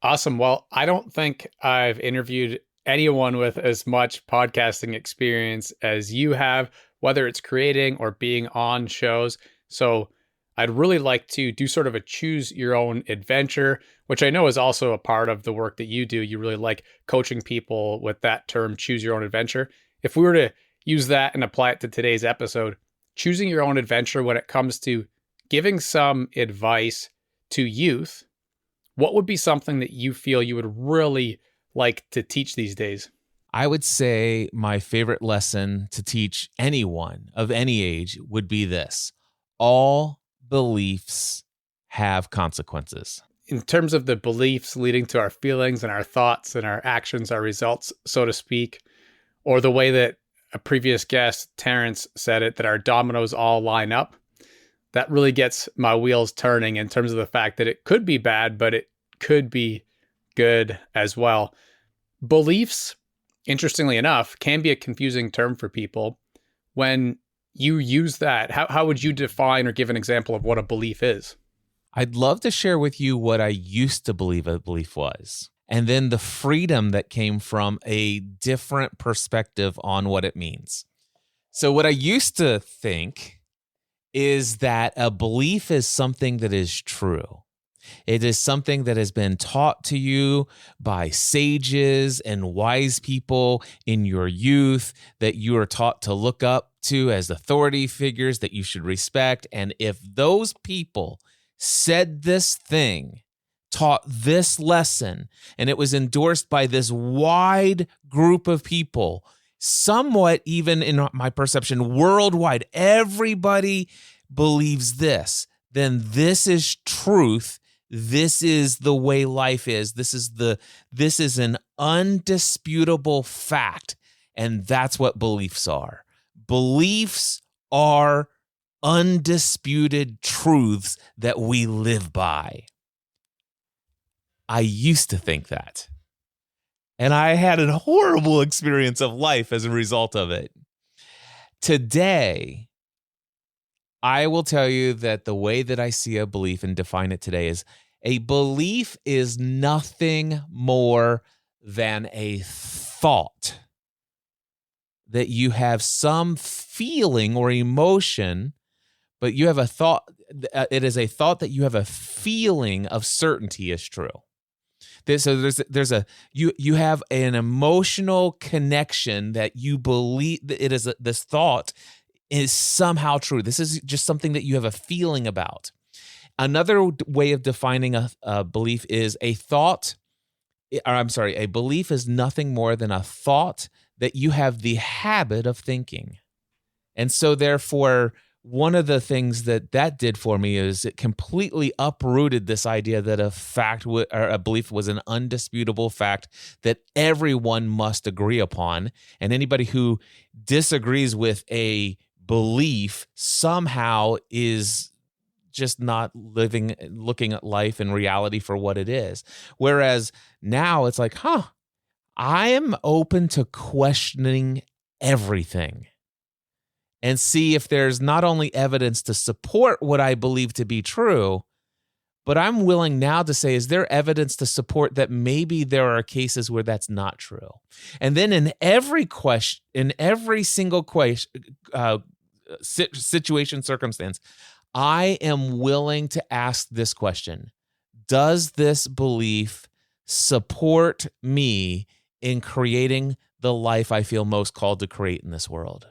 Awesome. Well, I don't think I've interviewed anyone with as much podcasting experience as you have, whether it's creating or being on shows. So I'd really like to do sort of a choose your own adventure, which I know is also a part of the work that you do. You really like coaching people with that term, choose your own adventure. If we were to use that and apply it to today's episode, choosing your own adventure when it comes to giving some advice to youth, what would be something that you feel you would really like to teach these days? I would say my favorite lesson to teach anyone of any age would be this: all beliefs have consequences. In terms of the beliefs leading to our feelings and our thoughts and our actions, our results, so to speak, or the way that a previous guest, Terrence, said it, that our dominoes all line up, that really gets my wheels turning in terms of the fact that it could be bad, but it could be good as well. Beliefs, interestingly enough, can be a confusing term for people. When you use that, how would you define or give an example of what a belief is? I'd love to share with you what I used to believe a belief was, and then the freedom that came from a different perspective on what it means. So what I used to think is that a belief is something that is true. It is something that has been taught to you by sages and wise people in your youth that you are taught to look up to as authority figures that you should respect. And if those people said this thing, taught this lesson, and it was endorsed by this wide group of people, somewhat even in my perception worldwide, everybody believes this, then this is truth. This is the way life is. This is an undisputable fact. And that's what beliefs are. Beliefs are undisputed truths that we live by. I used to think that. And I had a horrible experience of life as a result of it. Today, I will tell you that the way that I see a belief and define it today is a belief is nothing more than a thought that you have some feeling or emotion, but you have a thought. It is a thought that you have a feeling of certainty is true. You have an emotional connection that you believe that it is this thought is somehow true. This is just something that you have a feeling about. Another way of defining a belief is a belief is nothing more than a thought that you have the habit of thinking. And so therefore, one of the things that did for me is it completely uprooted this idea that a belief was an undisputable fact that everyone must agree upon. And anybody who disagrees with a belief somehow is just not looking at life and reality for what it is. Whereas now it's like, I am open to questioning everything and see if there's not only evidence to support what I believe to be true, but I'm willing now to say, is there evidence to support that maybe there are cases where that's not true? And then in every single situation, circumstance, I am willing to ask this question: does this belief support me in creating the life I feel most called to create in this world?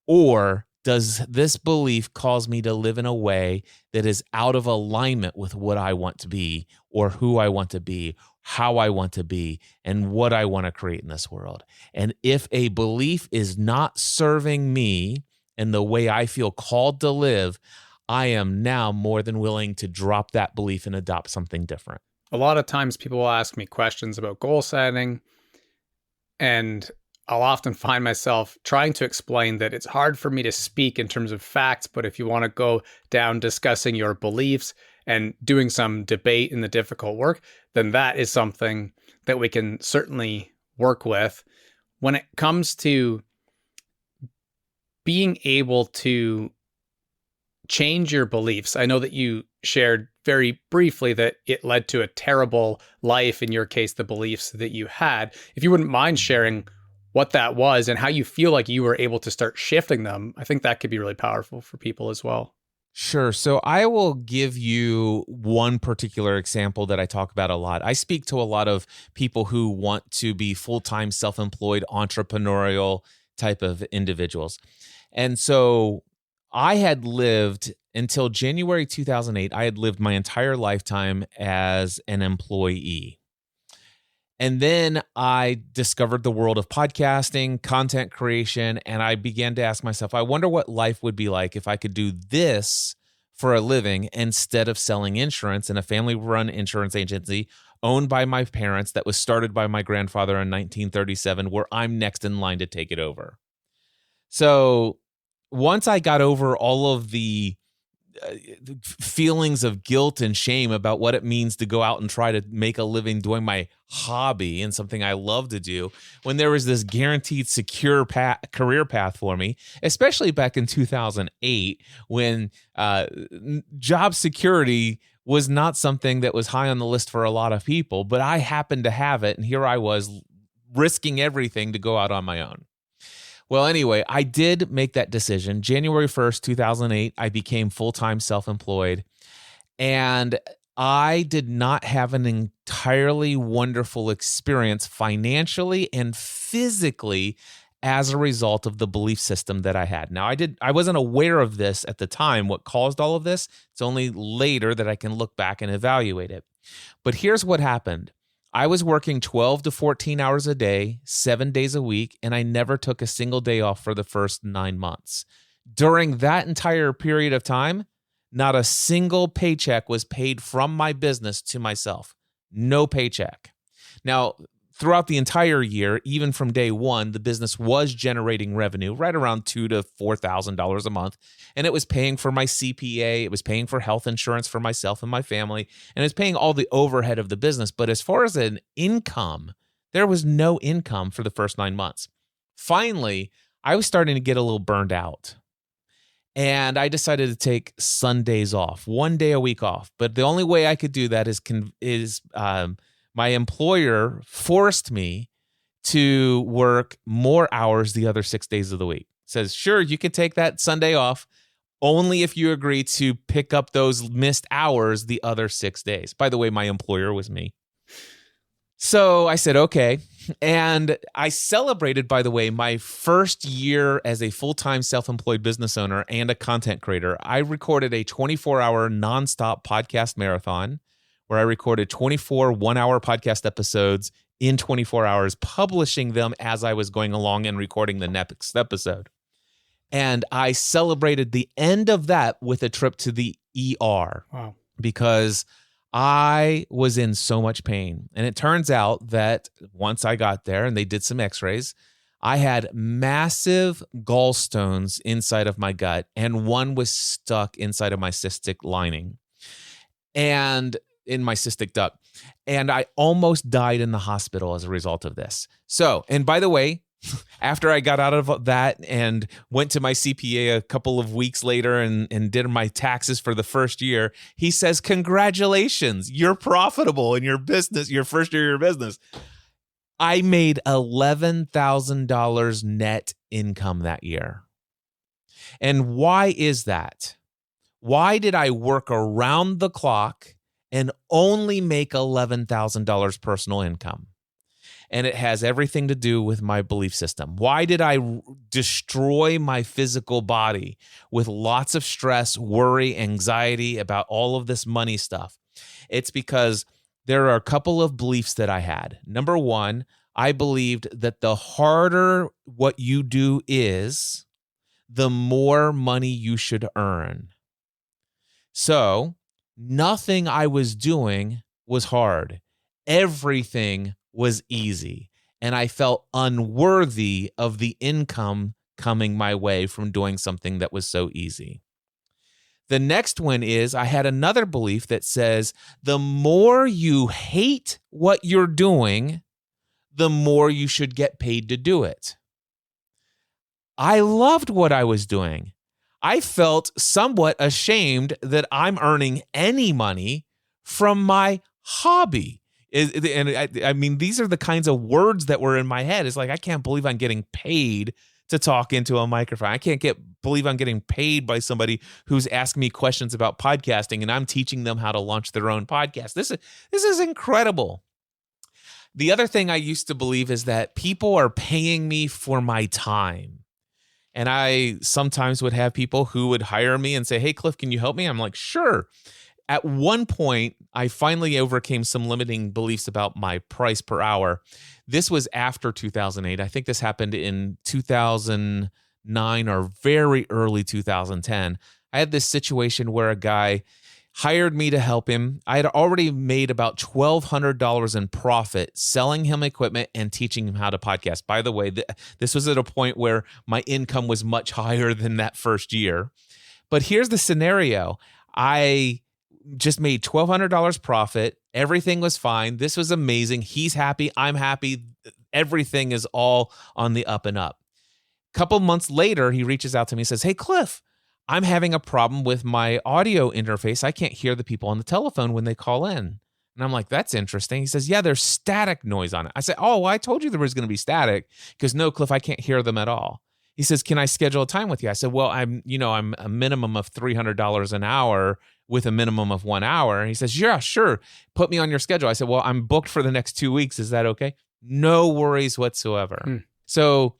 Or does this belief cause me to live in a way that is out of alignment with what I want to be, or who I want to be, how I want to be, and what I want to create in this world? And if a belief is not serving me and the way I feel called to live, I am now more than willing to drop that belief and adopt something different. A lot of times people will ask me questions about goal setting, and I'll often find myself trying to explain that it's hard for me to speak in terms of facts, but if you want to go down discussing your beliefs and doing some debate in the difficult work, then that is something that we can certainly work with. When it comes to being able to change your beliefs, I know that you shared very briefly that it led to a terrible life, in your case, the beliefs that you had. If you wouldn't mind sharing what that was and how you feel like you were able to start shifting them, I think that could be really powerful for people as well. Sure. So I will give you one particular example that I talk about a lot. I speak to a lot of people who want to be full-time self-employed, entrepreneurial type of individuals. And so I had lived until January 2008, I had lived my entire lifetime as an employee. And then I discovered the world of podcasting, content creation, and I began to ask myself, I wonder what life would be like if I could do this for a living instead of selling insurance in a family-run insurance agency owned by my parents that was started by my grandfather in 1937, where I'm next in line to take it over. So once I got over all of the feelings of guilt and shame about what it means to go out and try to make a living doing my hobby and something I love to do, when there was this guaranteed secure career path for me, especially back in 2008 when job security was not something that was high on the list for a lot of people, but I happened to have it, and here I was risking everything to go out on my own. Well, anyway, I did make that decision. January 1st, 2008, I became full-time self-employed, and I did not have an entirely wonderful experience financially and physically as a result of the belief system that I had. Now, I wasn't aware of this at the time, what caused all of this. It's only later that I can look back and evaluate it. But here's what happened. I was working 12 to 14 hours a day, 7 days a week, and I never took a single day off for the first 9 months. During that entire period of time, not a single paycheck was paid from my business to myself. No paycheck. Now, throughout the entire year, even from day one, the business was generating revenue right around $2,000 to $4,000 a month. And it was paying for my CPA. It was paying for health insurance for myself and my family. And it's paying all the overhead of the business. But as far as an income, there was no income for the first 9 months. Finally, I was starting to get a little burned out. And I decided to take Sundays off, 1 day a week off. But the only way I could do that is my employer forced me to work more hours the other 6 days of the week. Says, sure, you can take that Sunday off only if you agree to pick up those missed hours the other 6 days. By the way, my employer was me. So I said, okay. And I celebrated, by the way, my first year as a full-time self-employed business owner and a content creator. I recorded a 24-hour nonstop podcast marathon where I recorded 24 one-hour podcast episodes in 24 hours, publishing them as I was going along and recording the next episode. And I celebrated the end of that with a trip to the ER. Wow. Because I was in so much pain. And it turns out that once I got there and they did some x-rays, I had massive gallstones inside of my gut, and one was stuck inside of my cystic lining and in my cystic duct. And I almost died in the hospital as a result of this. So, and by the way, after I got out of that and went to my CPA a couple of weeks later and did my taxes for the first year, he says, congratulations, you're profitable in your business, your first year of your business. I made $11,000 net income that year. And why is that? Why did I work around the clock and only make $11,000 personal income? And it has everything to do with my belief system. Why did I destroy my physical body with lots of stress, worry, anxiety about all of this money stuff? It's because there are a couple of beliefs that I had. Number one, I believed that the harder what you do is, the more money you should earn. So nothing I was doing was hard. Everything was easy, and I felt unworthy of the income coming my way from doing something that was so easy. The next one is I had another belief that says the more you hate what you're doing, the more you should get paid to do it. I loved what I was doing. I felt somewhat ashamed that I'm earning any money from my hobby. And I mean, these are the kinds of words that were in my head. It's like, I can't believe I'm getting paid to talk into a microphone. I can't believe I'm getting paid by somebody who's asking me questions about podcasting, and I'm teaching them how to launch their own podcast. This is incredible. The other thing I used to believe is that people are paying me for my time. And I sometimes would have people who would hire me and say, hey, Cliff, can you help me? I'm like, sure. At one point, I finally overcame some limiting beliefs about my price per hour. This was after 2008. I think this happened in 2009 or very early 2010. I had this situation where a guy hired me to help him. I had already made about $1,200 in profit selling him equipment and teaching him how to podcast. By the way, this was at a point where my income was much higher than that first year. But here's the scenario. I just made $1,200 profit. Everything was fine. This was amazing. He's happy. I'm happy. Everything is all on the up and up. A couple months later, he reaches out to me and says, hey, Cliff, I'm having a problem with my audio interface. I can't hear the people on the telephone when they call in. And I'm like, that's interesting. He says, yeah, there's static noise on it. I said, oh, well, I told you there was going to be static. Because no, Cliff, I can't hear them at all. He says, can I schedule a time with you? I said, well, I'm a minimum of $300 an hour with a minimum of 1 hour. And he says, yeah, sure. Put me on your schedule. I said, well, I'm booked for the next 2 weeks. Is that okay? No worries whatsoever. So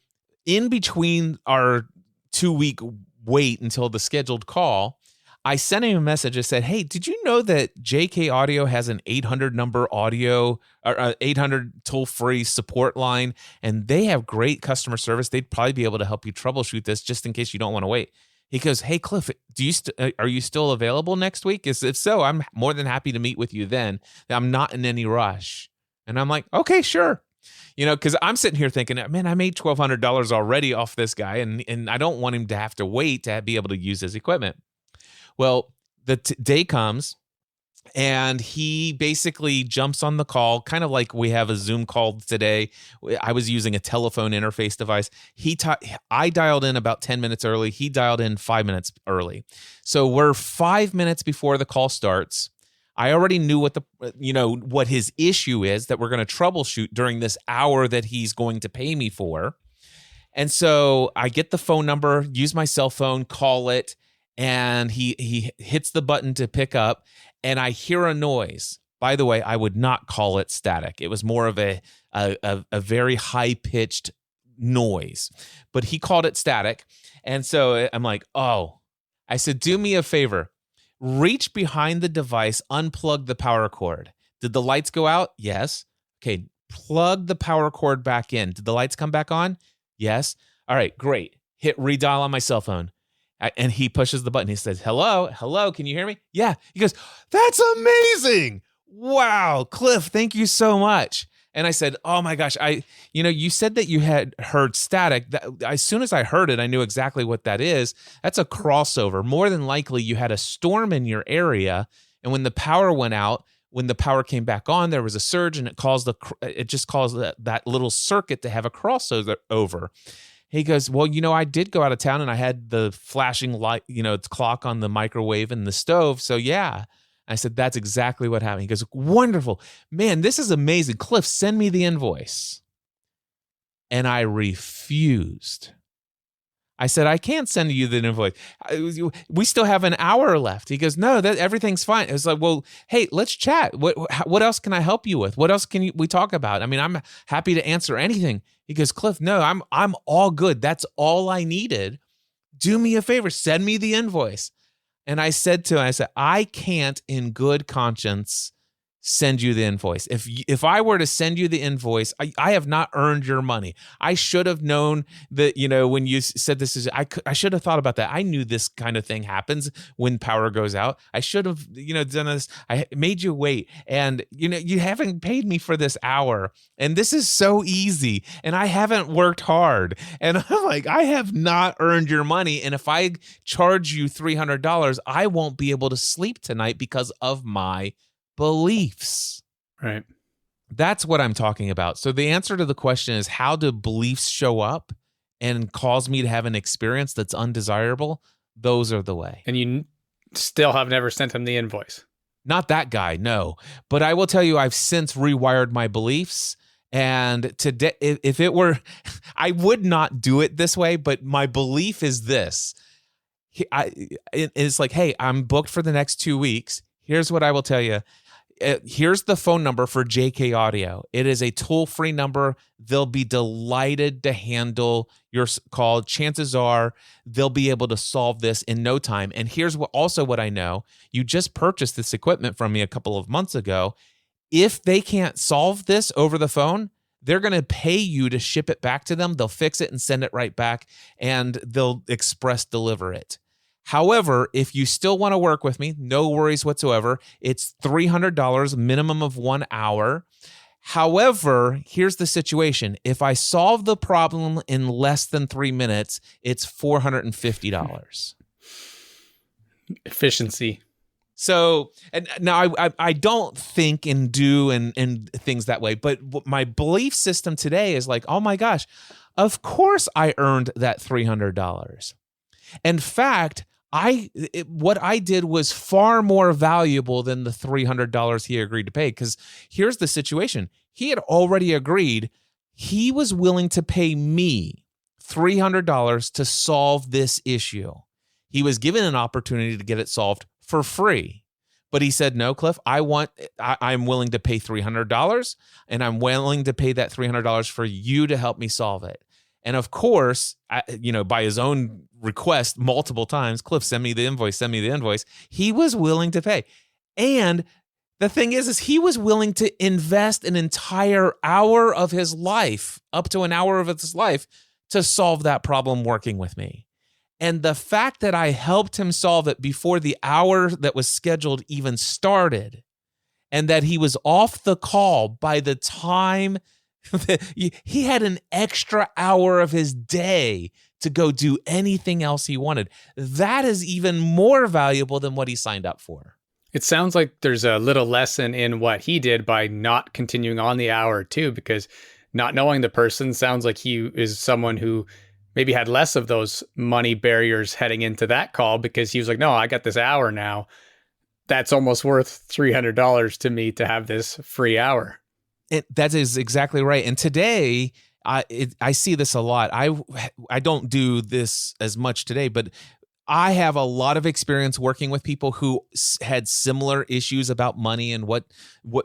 in between our 2-week wait until the scheduled call, I sent him a message that said, hey, did you know that JK Audio has an 800 number audio or 800 toll-free support line, and they have great customer service. They'd probably be able to help you troubleshoot this just in case you don't want to wait. He goes, hey, Cliff, are you still available next week? If so, I'm more than happy to meet with you then. I'm not in any rush. And I'm like, okay, sure. Because I'm sitting here thinking, man, I made $1,200 already off this guy, and I don't want him to have to wait to be able to use his equipment. Well, the day comes, and he basically jumps on the call, kind of like we have a Zoom call today. I was using a telephone interface device. I dialed in about 10 minutes early. He dialed in 5 minutes early. So we're 5 minutes before the call starts. I already knew what his issue is that we're going to troubleshoot during this hour that he's going to pay me for. And so I get the phone number, use my cell phone, call it, and he hits the button to pick up, and I hear a noise. By the way, I would not call it static. It was more of a very high-pitched noise, but he called it static. And so I'm like, oh. I said, do me a favor. Reach behind the device, unplug the power cord. Did the lights go out? Yes. Okay, plug the power cord back in. Did the lights come back on? Yes. All right, great. Hit redial on my cell phone. And he pushes the button. He says, hello, can you hear me? Yeah. He goes, that's amazing. Wow, Cliff, thank you so much. And I said, oh my gosh, you said that you had heard static. As soon as I heard it, I knew exactly what that is. That's a crossover. More than likely, you had a storm in your area, and when the power went out, when the power came back on, there was a surge, and it just caused that little circuit to have a crossover. He goes, well, I did go out of town, and I had the flashing light, clock on the microwave and the stove. So yeah. I said, that's exactly what happened. He goes, wonderful. Man, this is amazing. Cliff, send me the invoice. And I refused. I said, I can't send you the invoice. We still have an hour left. He goes, no, everything's fine. It was like, well, hey, let's chat. What else can I help you with? What else can we talk about? I mean, I'm happy to answer anything. He goes, Cliff, no, I'm all good. That's all I needed. Do me a favor. Send me the invoice. And I said to him, I can't in good conscience send you the invoice. If I were to send you the invoice, I have not earned your money. I should have known that, when you said this I should have thought about that. I knew this kind of thing happens when power goes out. I should have, done this. I made you wait. And, you haven't paid me for this hour. And this is so easy. And I haven't worked hard. And I'm like, I have not earned your money. And if I charge you $300, I won't be able to sleep tonight because of my beliefs. Right. That's what I'm talking about. So the answer to the question is, how do beliefs show up and cause me to have an experience that's undesirable? those are the way. And you still have never sent him the invoice. Not that guy, no. But I will tell you, I've since rewired my beliefs. And today, if it were, I would not do it this way, but my belief is this. It's like, hey, I'm booked for the next 2 weeks. Here's what I will tell you. Here's the phone number for JK Audio. It is a toll-free number. They'll be delighted to handle your call. Chances are they'll be able to solve this in no time. And here's what I know. You just purchased this equipment from me a couple of months ago. If they can't solve this over the phone, they're going to pay you to ship it back to them. They'll fix it and send it right back, and they'll express deliver it. However, if you still want to work with me, no worries whatsoever. It's $300, minimum of 1 hour. However, here's the situation. If I solve the problem in less than 3 minutes, it's $450. Efficiency. So, and now I don't think and do and things that way, but my belief system today is like, oh my gosh, of course I earned that $300. In fact, what I did was far more valuable than the $300 he agreed to pay, because here's the situation. He had already agreed. He was willing to pay me $300 to solve this issue. He was given an opportunity to get it solved for free. But he said, no, Cliff, I'm willing to pay $300, and I'm willing to pay that $300 for you to help me solve it. And of course, by his own request multiple times, Cliff, send me the invoice. He was willing to pay. And the thing is he was willing to invest an entire hour of his life, up to an hour of his life, to solve that problem working with me. And the fact that I helped him solve it before the hour that was scheduled even started, and that he was off the call by the time he had an extra hour of his day to go do anything else he wanted, that is even more valuable than what he signed up for. It sounds like there's a little lesson in what he did by not continuing on the hour too, because not knowing the person sounds like he is someone who maybe had less of those money barriers heading into that call, because he was like, no, I got this hour now. That's almost worth $300 to me to have this free hour. That is exactly right. And today, I see this a lot. I don't do this as much today, but I have a lot of experience working with people who had similar issues about money and what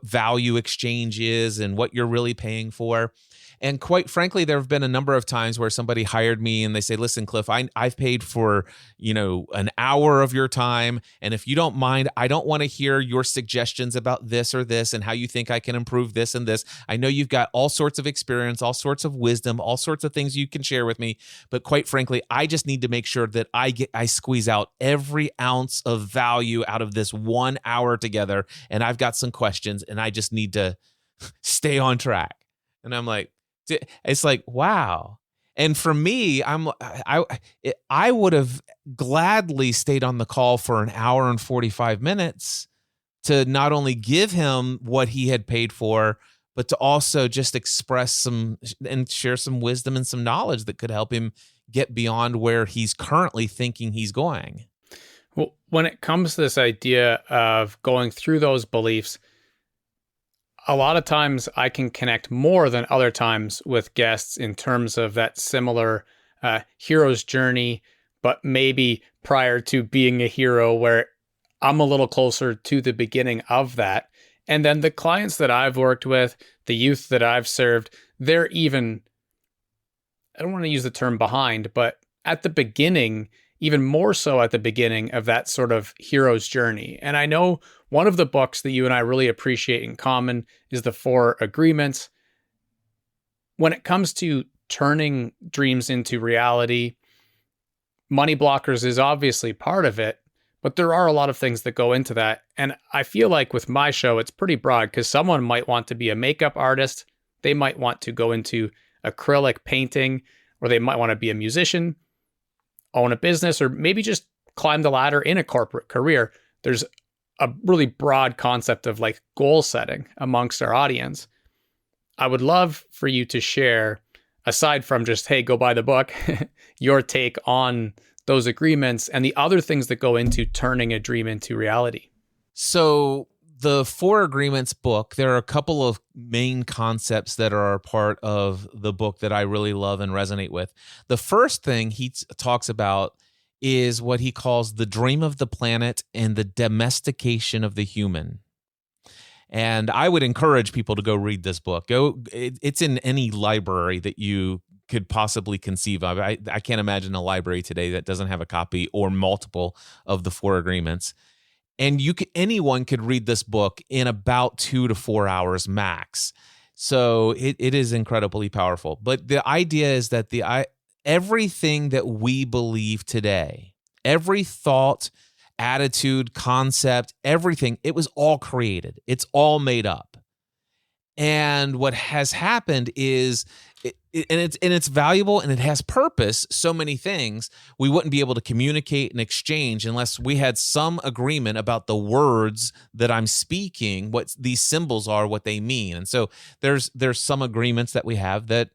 value exchange is and what you're really paying for. And quite frankly, there have been a number of times where somebody hired me and they say, listen, Cliff, I've paid for, an hour of your time. And if you don't mind, I don't want to hear your suggestions about this or this and how you think I can improve this and this. I know you've got all sorts of experience, all sorts of wisdom, all sorts of things you can share with me. But quite frankly, I just need to make sure that I squeeze out every ounce of value out of this 1 hour together. And I've got some questions and I just need to stay on track. And I'm like, it's like, wow. And for me, I would have gladly stayed on the call for an hour and 45 minutes to not only give him what he had paid for, but to also just express some and share some wisdom and some knowledge that could help him get beyond where he's currently thinking he's going. Well, when it comes to this idea of going through those beliefs, a lot of times I can connect more than other times with guests in terms of that similar hero's journey, but maybe prior to being a hero, where I'm a little closer to the beginning of that. And then the clients that I've worked with, the youth that I've served, they're even, I don't want to use the term behind, but at the beginning, even more so at the beginning of that sort of hero's journey. And I know one of the books that you and I really appreciate in common is The 4 Agreements. When it comes to turning dreams into reality, money blockers is obviously part of it, but there are a lot of things that go into that. And I feel like with my show, it's pretty broad, because someone might want to be a makeup artist. They might want to go into acrylic painting, or they might want to be a musician, own a business, or maybe just climb the ladder in a corporate career. There's a really broad concept of like goal setting amongst our audience. I would love for you to share, aside from just, hey, go buy the book, your take on those agreements and the other things that go into turning a dream into reality? So the Four Agreements book, there are a couple of main concepts that are a part of the book that I really love and resonate with. The first thing he talks about is what he calls the dream of the planet and the domestication of the human. And I would encourage people to go read this book. It's in any library that you could possibly conceive of. I can't imagine a library today that doesn't have a copy or multiple of the Four Agreements. And anyone could read this book in about 2 to 4 hours max. So it is incredibly powerful. But the idea is that everything that we believe today, every thought, attitude, concept, everything, it was all created. It's all made up. And what has happened is, it's valuable and it has purpose, so many things, we wouldn't be able to communicate and exchange unless we had some agreement about the words that I'm speaking, what these symbols are, what they mean. And so there's some agreements that we have that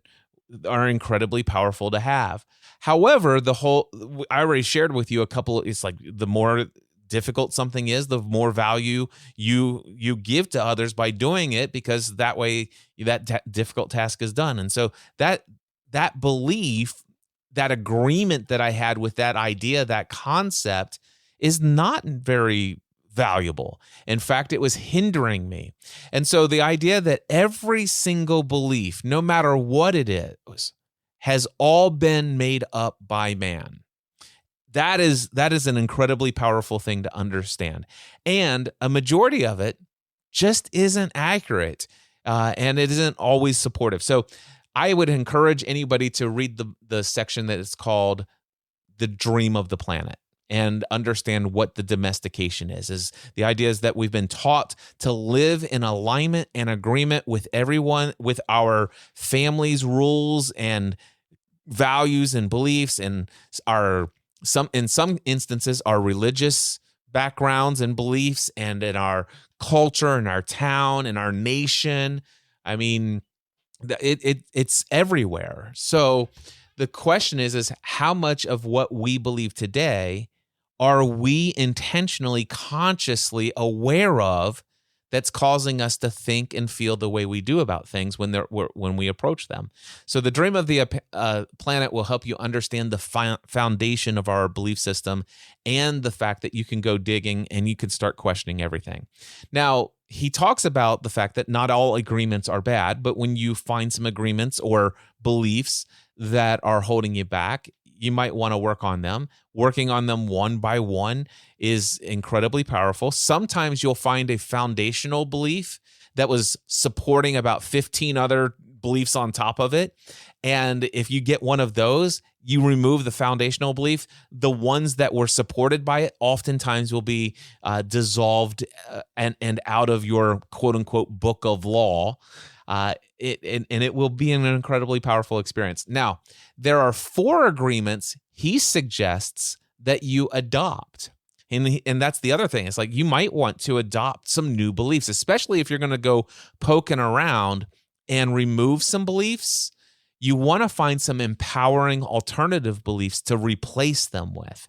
are incredibly powerful to have. However, I already shared with you a couple, it's like the more difficult something is, the more value you give to others by doing it, because that way that difficult task is done. And so that belief, that agreement that I had with that idea, that concept, is not very valuable. In fact, it was hindering me. And so the idea that every single belief, no matter what it is, has all been made up by man. That is an incredibly powerful thing to understand. And a majority of it just isn't accurate, and it isn't always supportive. So I would encourage anybody to read the section that is called The Dream of the Planet and understand what the domestication is. The idea is that we've been taught to live in alignment and agreement with everyone, with our family's rules and values and beliefs, and in some instances, our religious backgrounds and beliefs, and in our culture, in our town, in our nation. I mean, it's everywhere. So the question is how much of what we believe today are we intentionally, consciously aware of, that's causing us to think and feel the way we do about things when we approach them. So the Dream of the Planet will help you understand the foundation of our belief system, and the fact that you can go digging and you can start questioning everything. Now, he talks about the fact that not all agreements are bad, but when you find some agreements or beliefs that are holding you back, you might want to work on them. Working on them one by one is incredibly powerful. Sometimes you'll find a foundational belief that was supporting about 15 other beliefs on top of it. And if you get one of those, you remove the foundational belief, the ones that were supported by it oftentimes will be dissolved and out of your quote unquote book of law. It will be an incredibly powerful experience. Now, there are 4 agreements he suggests that you adopt. And that's the other thing. It's like you might want to adopt some new beliefs, especially if you're going to go poking around and remove some beliefs. You want to find some empowering alternative beliefs to replace them with.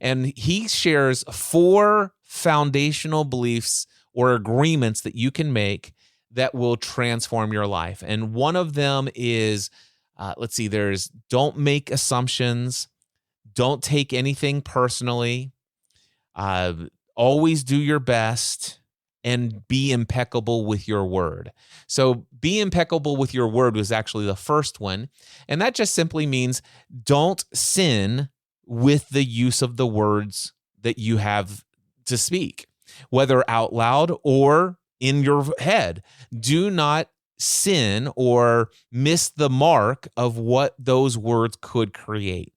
And he shares 4 foundational beliefs or agreements that you can make that will transform your life. And one of them is, there's don't make assumptions, don't take anything personally, always do your best, and be impeccable with your word. So be impeccable with your word was actually the first one. And that just simply means don't sin with the use of the words that you have to speak, whether out loud or in your head. Do not sin or miss the mark of what those words could create.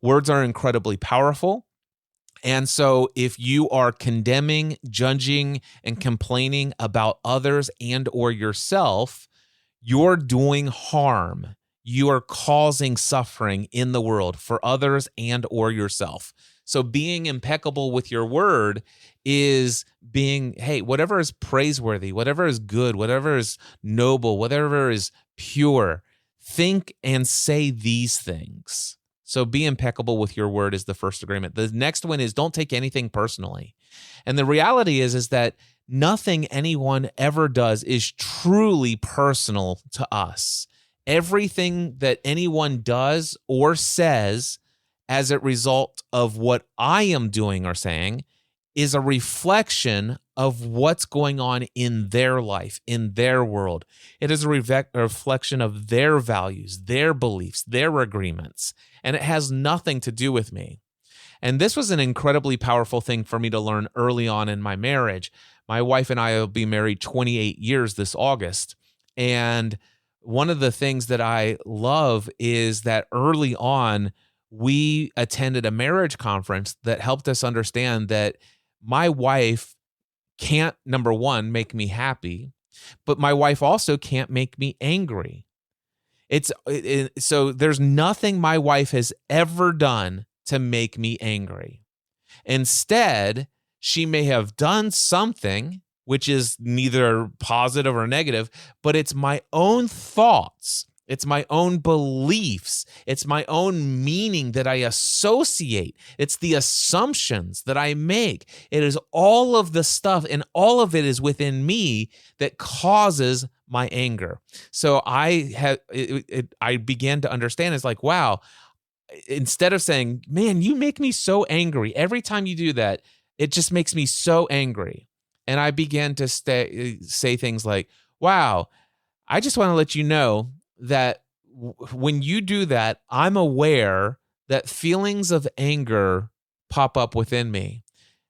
Words are incredibly powerful. And so if you are condemning, judging, and complaining about others and or yourself, you're doing harm. You are causing suffering in the world for others and or yourself. So being impeccable with your word is being, hey, whatever is praiseworthy, whatever is good, whatever is noble, whatever is pure, think and say these things. So be impeccable with your word is the first agreement. The next one is don't take anything personally. And the reality is that nothing anyone ever does is truly personal to us. Everything that anyone does or says as a result of what I am doing or saying is a reflection of what's going on in their life, in their world. It is a reflection of their values, their beliefs, their agreements, and it has nothing to do with me. And this was an incredibly powerful thing for me to learn early on in my marriage. My wife and I will be married 28 years this August. And one of the things that I love is that early on, we attended a marriage conference that helped us understand that my wife can't, number one, make me happy, but my wife also can't make me angry. So there's nothing my wife has ever done to make me angry. Instead, she may have done something which is neither positive or negative, but it's my own thoughts. It's my own beliefs. It's my own meaning that I associate. It's the assumptions that I make. It is all of the stuff, and all of it is within me that causes my anger. So I began to understand, it's like, wow, instead of saying, man, you make me so angry. Every time you do that, it just makes me so angry. And I began to say things like, wow, I just want to let you know that when you do that, I'm aware that feelings of anger pop up within me.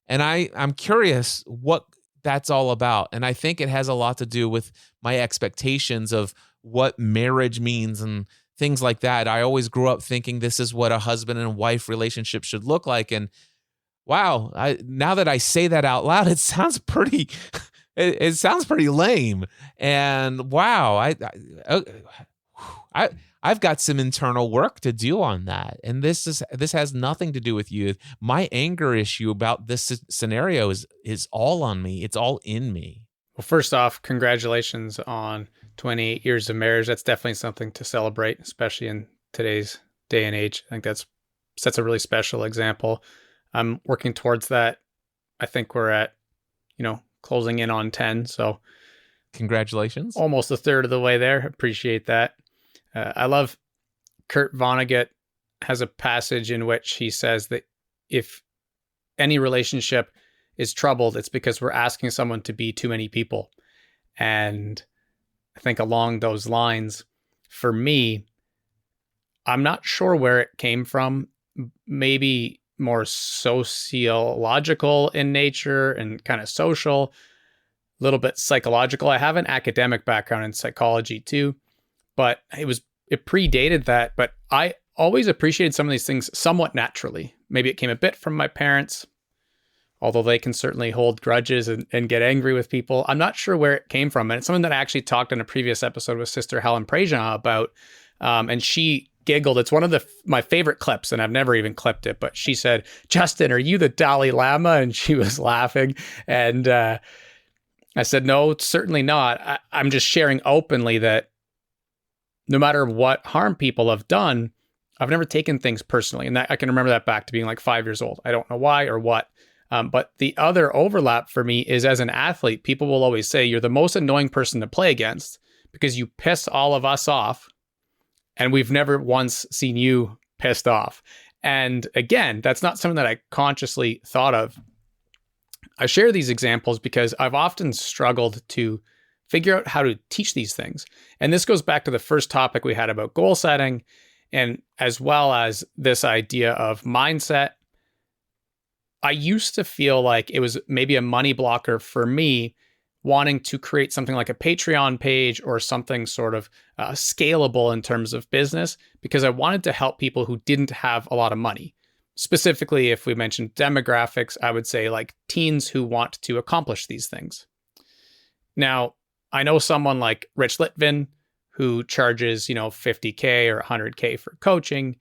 And I'm curious what that's all about. And I think it has a lot to do with my expectations of what marriage means and things like that. I always grew up thinking this is what a husband and wife relationship should look like. And wow, now that I say that out loud, it sounds pretty it sounds pretty lame. And wow, I've got some internal work to do on that. And this has nothing to do with you. My anger issue about this scenario is all on me. It's all in me. Well, first off, congratulations on 28 years of marriage. That's definitely something to celebrate, especially in today's day and age. I think that sets a really special example. I'm working towards that. I think we're at, closing in on 10. So congratulations. Almost a third of the way there. Appreciate that. I love Kurt Vonnegut has a passage in which he says that if any relationship is troubled, it's because we're asking someone to be too many people. And I think along those lines, for me, I'm not sure where it came from. Maybe more sociological in nature and kind of social, a little bit psychological. I have an academic background in psychology too, but it predated that. But I always appreciated some of these things somewhat naturally. Maybe it came a bit from my parents, although they can certainly hold grudges and get angry with people. I'm not sure where it came from. And it's something that I actually talked in a previous episode with Sister Helen Prejean about. And she giggled. It's one of my favorite clips, and I've never even clipped it, but she said, "Justin, are you the Dalai Lama?" And she was laughing. And I said, "No, certainly not. I'm just sharing openly that no matter what harm people have done, I've never taken things personally." And that I can remember that back to being like 5 years old. I don't know why or what. But the other overlap for me is, as an athlete, people will always say you're the most annoying person to play against because you piss all of us off. And we've never once seen you pissed off. And again, that's not something that I consciously thought of. I share these examples because I've often struggled to figure out how to teach these things. And this goes back to the first topic we had about goal setting, and as well as this idea of mindset. I used to feel like it was maybe a money blocker for me wanting to create something like a Patreon page or something sort of scalable in terms of business, because I wanted to help people who didn't have a lot of money. Specifically, if we mentioned demographics, I would say like teens who want to accomplish these things. Now, I know someone like Rich Litvin who charges, $50K or $100K for coaching,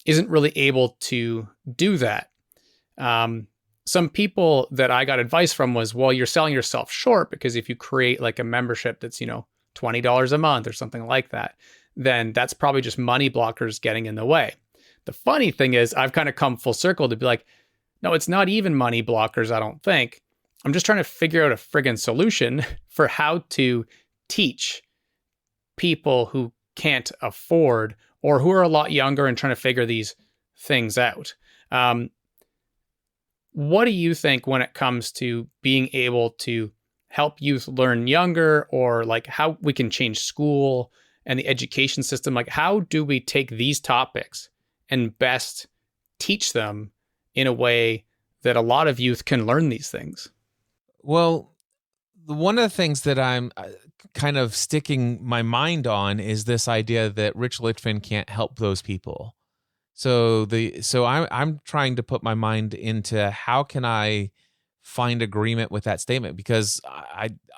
isn't really able to do that. Some people that I got advice from was, well, you're selling yourself short, because if you create like a membership that's, $20 a month or something like that, then that's probably just money blockers getting in the way. The funny thing is, I've kind of come full circle to be like, no, it's not even money blockers, I don't think. I'm just trying to figure out a friggin' solution for how to teach people who can't afford or who are a lot younger and trying to figure these things out. What do you think when it comes to being able to help youth learn younger, or like how we can change school and the education system? Like, how do we take these topics and best teach them in a way that a lot of youth can learn these things? Well, one of the things that I'm kind of sticking my mind on is this idea that Rich Litvin can't help those people. So I'm trying to put my mind into how can I find agreement with that statement, because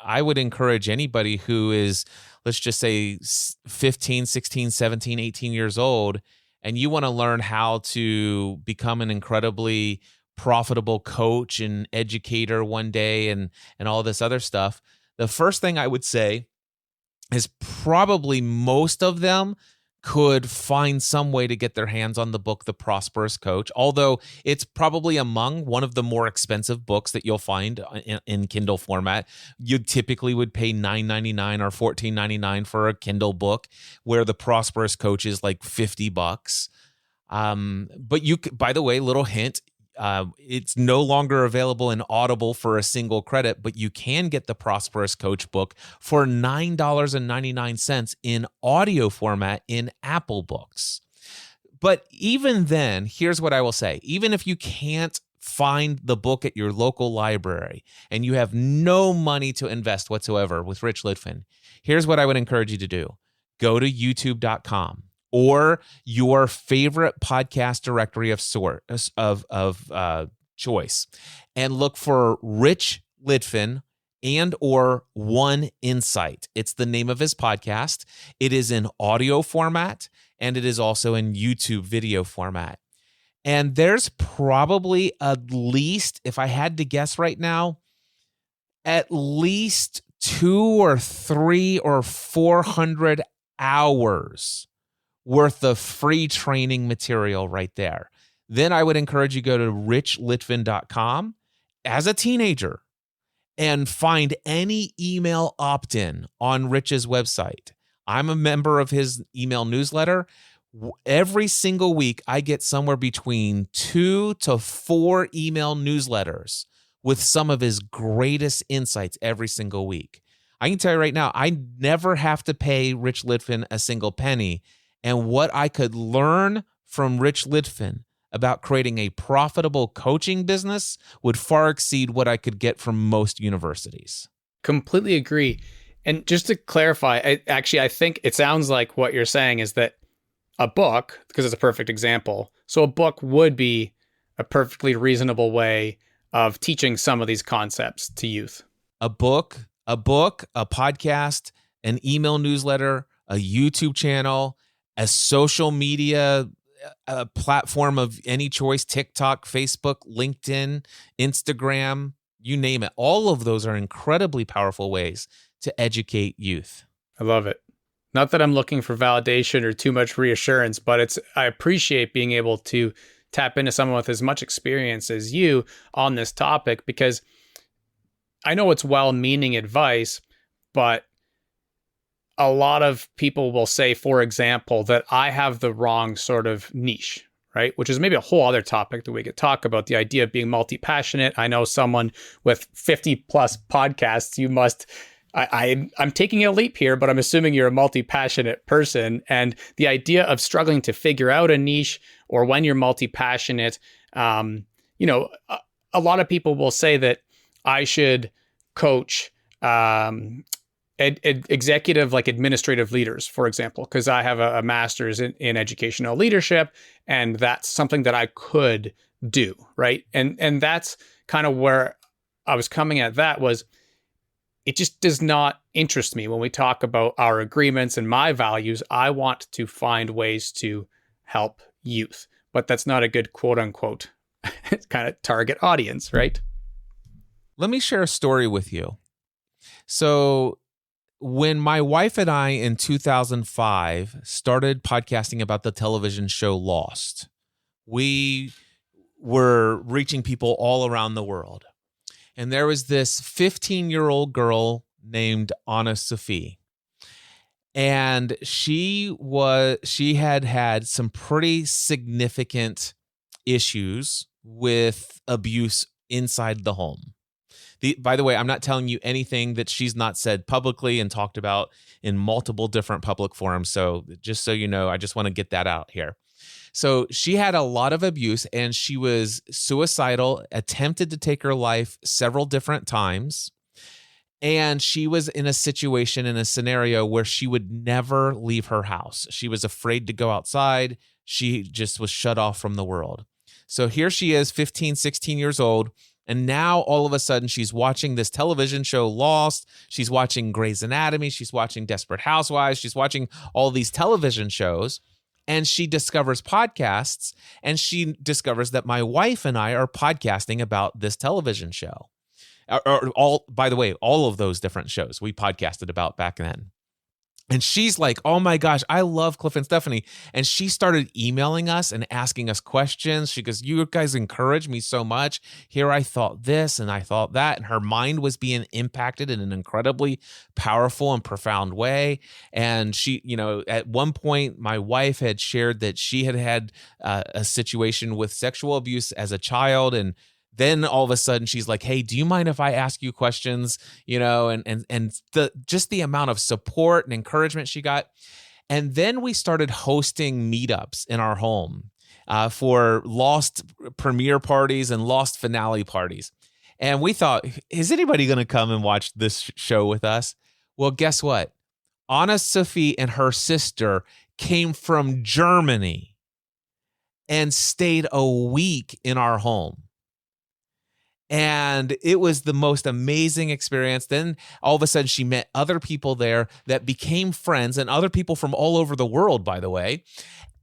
I would encourage anybody who is, let's just say 15, 16, 17, 18 years old, and you want to learn how to become an incredibly profitable coach and educator one day and all this other stuff. The first thing I would say is probably most of them could find some way to get their hands on the book, The Prosperous Coach, although it's probably among one of the more expensive books that you'll find in Kindle format. You typically would pay $9.99 or $14.99 for a Kindle book, where The Prosperous Coach is like $50. But you, by the way, little hint, it's no longer available in Audible for a single credit, but you can get the Prosperous Coach book for $9.99 in audio format in Apple Books. But even then, here's what I will say. Even if you can't find the book at your local library and you have no money to invest whatsoever with Rich Litvin, here's what I would encourage you to do. Go to youtube.com. or your favorite podcast directory of choice, and look for Rich Litvin and or One Insight. It's the name of his podcast. It is in audio format, and it is also in YouTube video format. And there's probably at least, if I had to guess right now, at least 200 or 300 or 400 hours worth of free training material right there. Then I would encourage you to go to richlitvin.com as a teenager and find any email opt-in on Rich's website. I'm a member of his email newsletter. Every single week, I get somewhere between 2 to 4 email newsletters with some of his greatest insights every single week. I can tell you right now, I never have to pay Rich Litvin a single penny. And what I could learn from Rich Litvin about creating a profitable coaching business would far exceed what I could get from most universities. Completely agree. And just to clarify, I think it sounds like what you're saying is that a book, because it's a perfect example, so a book would be a perfectly reasonable way of teaching some of these concepts to youth. A book, a podcast, an email newsletter, a YouTube channel, a social media platform of any choice, TikTok, Facebook, LinkedIn, Instagram, you name it. All of those are incredibly powerful ways to educate youth. I love it. Not that I'm looking for validation or too much reassurance, but I appreciate being able to tap into someone with as much experience as you on this topic, because I know it's well-meaning advice, but a lot of people will say, for example, that I have the wrong sort of niche, right? Which is maybe a whole other topic that we could talk about, the idea of being multi-passionate. I know someone with 50 plus podcasts, you must, I'm taking a leap here, but I'm assuming you're a multi-passionate person. And the idea of struggling to figure out a niche, or when you're multi-passionate, a lot of people will say that I should coach, executive, like administrative leaders, for example, because I have a master's in educational leadership, and that's something that I could do, right? And that's kind of where I was coming at. That was, it just does not interest me when we talk about our agreements and my values. I want to find ways to help youth, but that's not a good quote unquote kind of target audience, right? Let me share a story with you. So when my wife and I in 2005 started podcasting about the television show Lost, we were reaching people all around the world. And there was this 15-year-old girl named Anna Sophie. And she had had some pretty significant issues with abuse inside the home. By the way, I'm not telling you anything that she's not said publicly and talked about in multiple different public forums. So just so you know, I just want to get that out here. So she had a lot of abuse, and she was suicidal, attempted to take her life several different times. And she was in a situation, in a scenario where she would never leave her house. She was afraid to go outside. She just was shut off from the world. So here she is, 15, 16 years old. And now all of a sudden she's watching this television show, Lost. She's watching Grey's Anatomy. She's watching Desperate Housewives. She's watching all these television shows. And she discovers podcasts. And she discovers that my wife and I are podcasting about this television show. By the way, all of those different shows we podcasted about back then. And she's like, oh my gosh, I love Cliff and Stephanie. And she started emailing us and asking us questions. She goes, you guys encourage me so much. Here I thought this and I thought that. And her mind was being impacted in an incredibly powerful and profound way. And she, at one point, my wife had shared that she had had a situation with sexual abuse as a child. And then all of a sudden she's like, hey, do you mind if I ask you questions? And the amount of support and encouragement she got. And then we started hosting meetups in our home for Lost premiere parties and Lost finale parties. And we thought, is anybody going to come and watch this show with us? Well, guess what? Anna Sophie and her sister came from Germany and stayed a week in our home. And it was the most amazing experience. Then all of a sudden she met other people there that became friends, and other people from all over the world, by the way.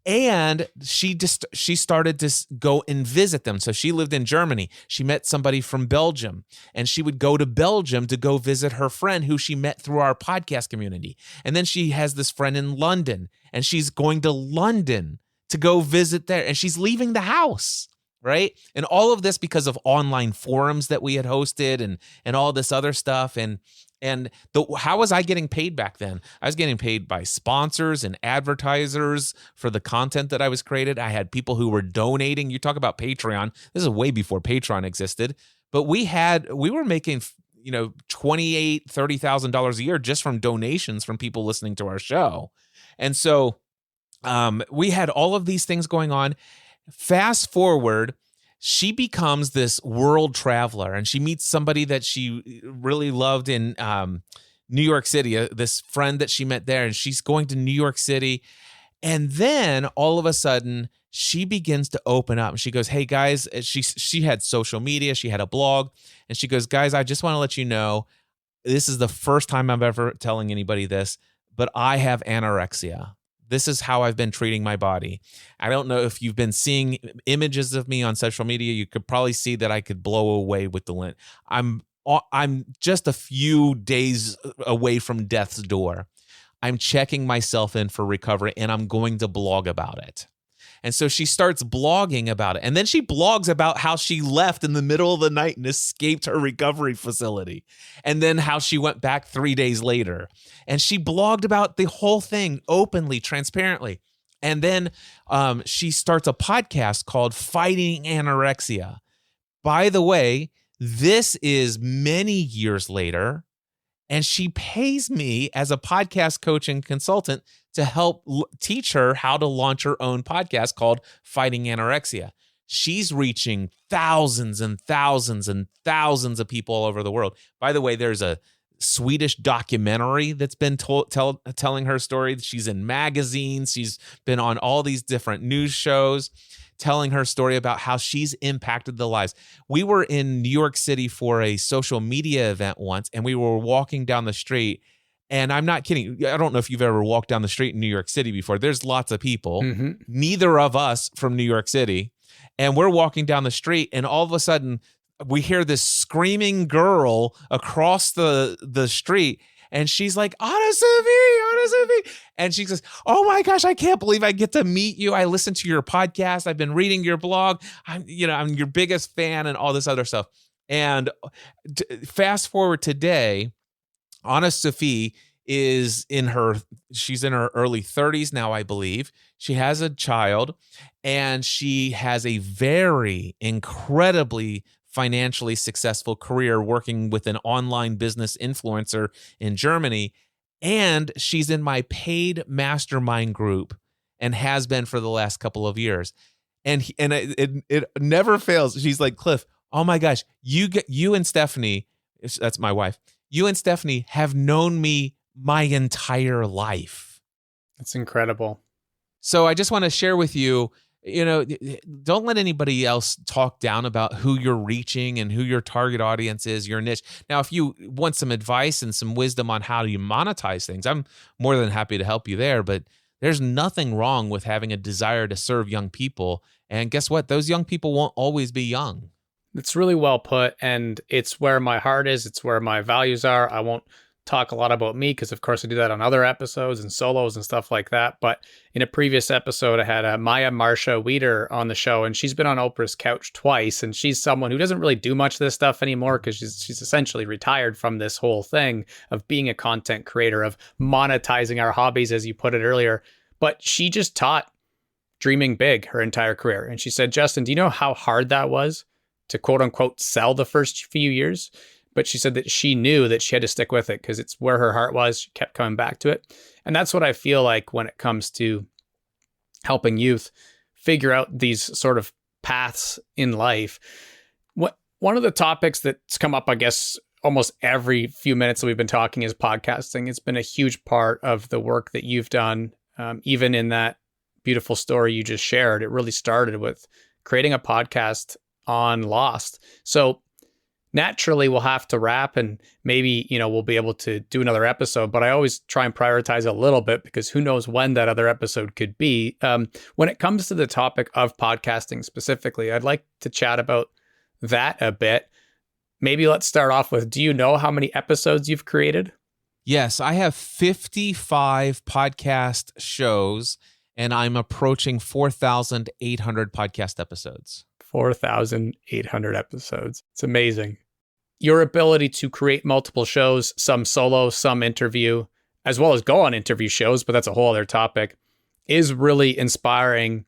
And she started to go and visit them. So she lived in Germany. She met somebody from Belgium, and she would go to Belgium to go visit her friend who she met through our podcast community. And then she has this friend in London, and she's going to London to go visit there, and she's leaving the house. Right. And all of this because of online forums that we had hosted and all this other stuff. And how was I getting paid back then? I was getting paid by sponsors and advertisers for the content that I was created. I had people who were donating. You talk about Patreon. This is way before Patreon existed. But we were making $28,000, $30,000 a year just from donations from people listening to our show. And so we had all of these things going on. Fast forward, she becomes this world traveler, and she meets somebody that she really loved in New York City, this friend that she met there, and she's going to New York City. And then all of a sudden, she begins to open up. And she goes, hey, guys, she had social media. She had a blog. And she goes, guys, I just want to let you know, this is the first time I'm ever telling anybody this, but I have anorexia. This is how I've been treating my body. I don't know if you've been seeing images of me on social media. You could probably see that I could blow away with the lint. I'm just a few days away from death's door. I'm checking myself in for recovery, and I'm going to blog about it. And so she starts blogging about it. And then she blogs about how she left in the middle of the night and escaped her recovery facility. And then how she went back 3 days later. And she blogged about the whole thing openly, transparently. And then she starts a podcast called Fighting Anorexia. By the way, this is many years later. And she pays me as a podcast coach and consultant to help teach her how to launch her own podcast called Fighting Anorexia. She's reaching thousands and thousands and thousands of people all over the world. By the way, there's a Swedish documentary that's been telling her story. She's in magazines. She's been on all these different news shows telling her story about how she's impacted the lives. We were in New York City for a social media event once, and we were walking down the street. And I'm not kidding. I don't know if you've ever walked down the street in New York City before. There's lots of people, neither of us from New York City. And we're walking down the street, and all of a sudden we hear this screaming girl across the street. And she's like, Anna Suvi. And she says, oh my gosh, I can't believe I get to meet you. I listen to your podcast. I've been reading your blog. I'm your biggest fan and all this other stuff. And fast forward today, Anna Sophie she's in her early 30s now, I believe. She has a child, and she has a very incredibly financially successful career working with an online business influencer in Germany. And she's in my paid mastermind group and has been for the last couple of years. And it never fails. She's like, Cliff, oh my gosh, you and Stephanie, that's my wife, you and Stephanie have known me my entire life. That's incredible. So I just want to share with you, don't let anybody else talk down about who you're reaching and who your target audience is, your niche. Now, if you want some advice and some wisdom on how you monetize things, I'm more than happy to help you there. But there's nothing wrong with having a desire to serve young people. And guess what? Those young people won't always be young. It's really well put, and it's where my heart is. It's where my values are. I won't talk a lot about me because, of course, I do that on other episodes and solos and stuff like that. But in a previous episode, I had Maya Marsha Weeder on the show, and she's been on Oprah's couch twice. And she's someone who doesn't really do much of this stuff anymore because she's essentially retired from this whole thing of being a content creator, of monetizing our hobbies, as you put it earlier. But she just taught dreaming big her entire career. And she said, Justin, do you know how hard that was to quote unquote sell the first few years? But she said that she knew that she had to stick with it because it's where her heart was. She kept coming back to it. And that's what I feel like when it comes to helping youth figure out these sort of paths in life. One of the topics that's come up, I guess, almost every few minutes that we've been talking is podcasting. It's been a huge part of the work that you've done. Even in that beautiful story you just shared, it really started with creating a podcast on Lost. So naturally we'll have to wrap, and maybe, we'll be able to do another episode, but I always try and prioritize a little bit because who knows when that other episode could be. When it comes to the topic of podcasting specifically, I'd like to chat about that a bit. Maybe let's start off with, do you know how many episodes you've created? Yes, I have 55 podcast shows, and I'm approaching 4,800 podcast episodes. 4,800 episodes. It's amazing. Your ability to create multiple shows, some solo, some interview, as well as go on interview shows, but that's a whole other topic, is really inspiring.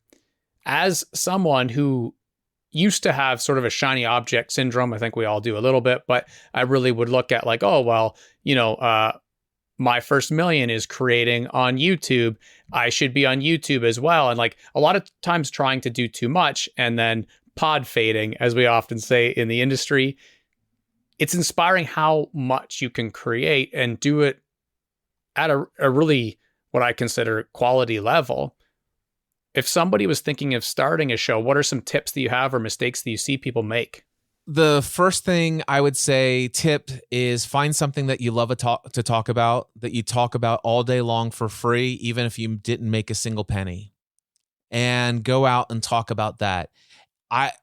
As someone who used to have sort of a shiny object syndrome, I think we all do a little bit, but I really would look at like, oh, well, my first million is creating on YouTube. I should be on YouTube as well. And like a lot of times trying to do too much and then pod fading, as we often say in the industry. It's inspiring how much you can create and do it at a really what I consider quality level. If somebody was thinking of starting a show, what are some tips that you have or mistakes that you see people make? The first thing I would say tip is find something that you love to talk about, that you talk about all day long for free, even if you didn't make a single penny, and go out and talk about that.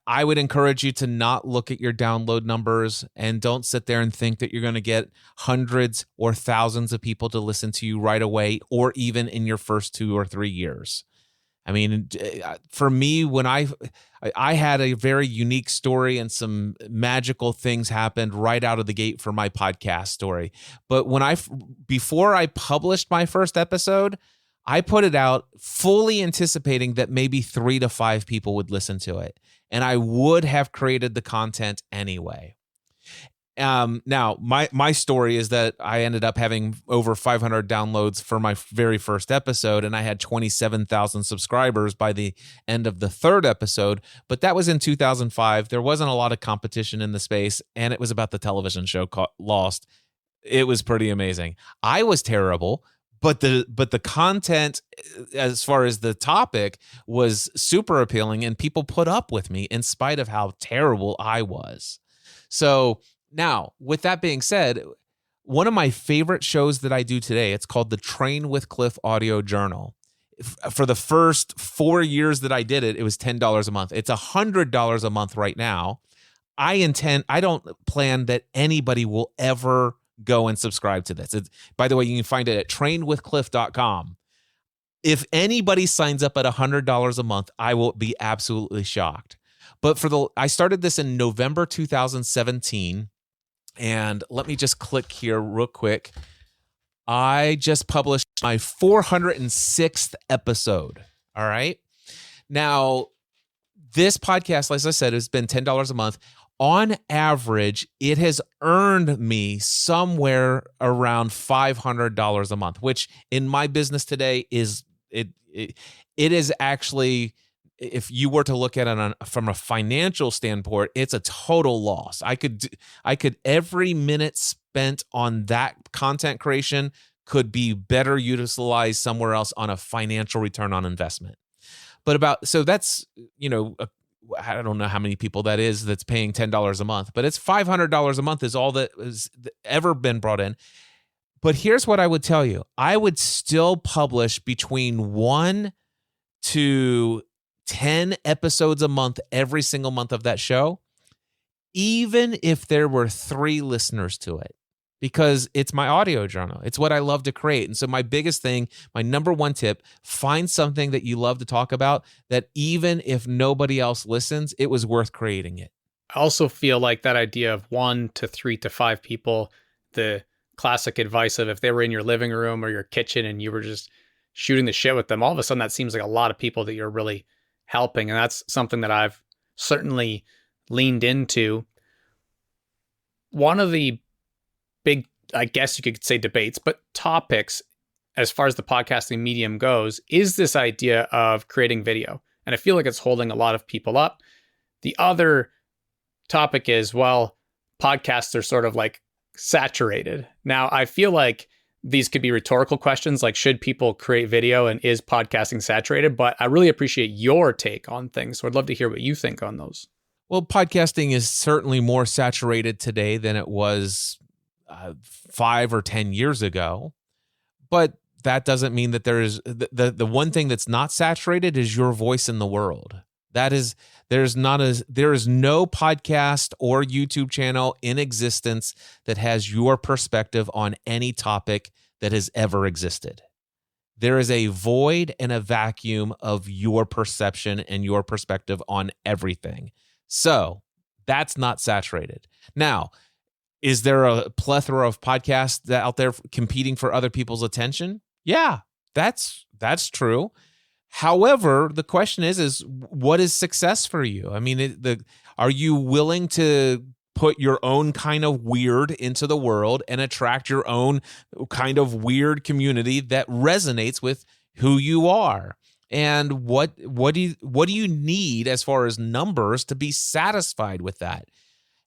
I would encourage you to not look at your download numbers, and don't sit there and think that you're going to get hundreds or thousands of people to listen to you right away, or even in your first 2 or 3 years. I mean, for me, when I had a very unique story, and some magical things happened right out of the gate for my podcast story. But before I published my first episode, I put it out fully anticipating that maybe 3 to 5 people would listen to it, and I would have created the content anyway. Now, my story is that I ended up having over 500 downloads for my very first episode, and I had 27,000 subscribers by the end of the third episode. But that was in 2005. There wasn't a lot of competition in the space, and it was about the television show called Lost. It was pretty amazing. I was terrible, but the content, as far as the topic, was super appealing, and people put up with me in spite of how terrible I was. So now, with that being said, one of my favorite shows that I do today, it's called the Train with Cliff Audio Journal. For the first 4 years that I did it, it was $10 a month. It's $100 a month right now. I don't plan that anybody will ever go and subscribe to this. By the way, you can find it at trainwithcliff.com. If anybody signs up at $100 a month, I will be absolutely shocked. But I started this in November 2017, and let me just click here real quick. I just published my 406th episode. All right. Now, this podcast, as I said, has been $10 a month. On average, it has earned me somewhere around $500 a month, which in my business today is it is actually, if you were to look at it from a financial standpoint, it's a total loss. I could every minute spent on that content creation could be better utilized somewhere else on a financial return on investment. So that's, I don't know how many people that is that's paying $10 a month, but it's $500 a month is all that has ever been brought in. But here's what I would tell you. I would still publish between 1 to 10 episodes a month every single month of that show, even if there were 3 listeners to it, because it's my audio journal. It's what I love to create. And so my biggest thing, my number one tip, find something that you love to talk about that even if nobody else listens, it was worth creating it. I also feel like that idea of 1 to 3 to 5 people, the classic advice of if they were in your living room or your kitchen and you were just shooting the shit with them, all of a sudden that seems like a lot of people that you're really helping. And that's something that I've certainly leaned into. One of the big, I guess you could say debates, but topics as far as the podcasting medium goes is this idea of creating video. And I feel like it's holding a lot of people up. The other topic is, well, podcasts are sort of like saturated. Now, I feel like these could be rhetorical questions like, should people create video and is podcasting saturated? But I really appreciate your take on things. So I'd love to hear what you think on those. Well, podcasting is certainly more saturated today than it was 5 or 10 years ago. But that doesn't mean that there is the one thing that's not saturated is your voice in the world. There is no podcast or YouTube channel in existence that has your perspective on any topic that has ever existed. There is a void and a vacuum of your perception and your perspective on everything. So that's not saturated. Now, is there a plethora of podcasts out there competing for other people's attention? Yeah, that's true. However, the question is what is success for you? I mean, are you willing to put your own kind of weird into the world and attract your own kind of weird community that resonates with who you are? And what do you need as far as numbers to be satisfied with that?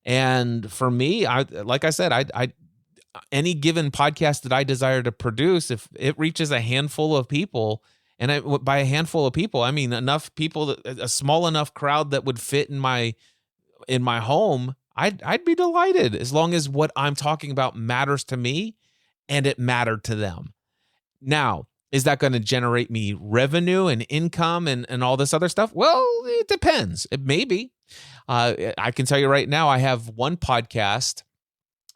And for me, like I said, any given podcast that I desire to produce, if it reaches a handful of people. And by a handful of people, I mean enough people, a small enough crowd that would fit in my home. I'd be delighted as long as what I'm talking about matters to me and it mattered to them. Now, is that going to generate me revenue and income and all this other stuff? Well, it depends. It may be. I can tell you right now, I have one podcast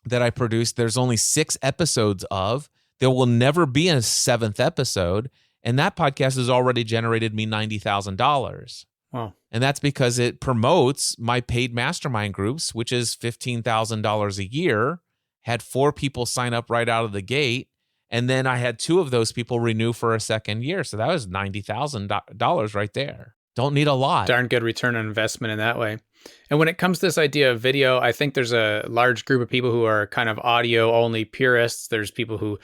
that I produced. There's only 6 episodes of. There will never be a 7th episode. And that podcast has already generated me $90,000. Wow. And that's because it promotes my paid mastermind groups, which is $15,000 a year. Had 4 people sign up right out of the gate. And then I had 2 of those people renew for a second year. So that was $90,000 right there. Don't need a lot. Darn good return on investment in that way. And when it comes to this idea of video, I think there's a large group of people who are kind of audio only purists. There's people who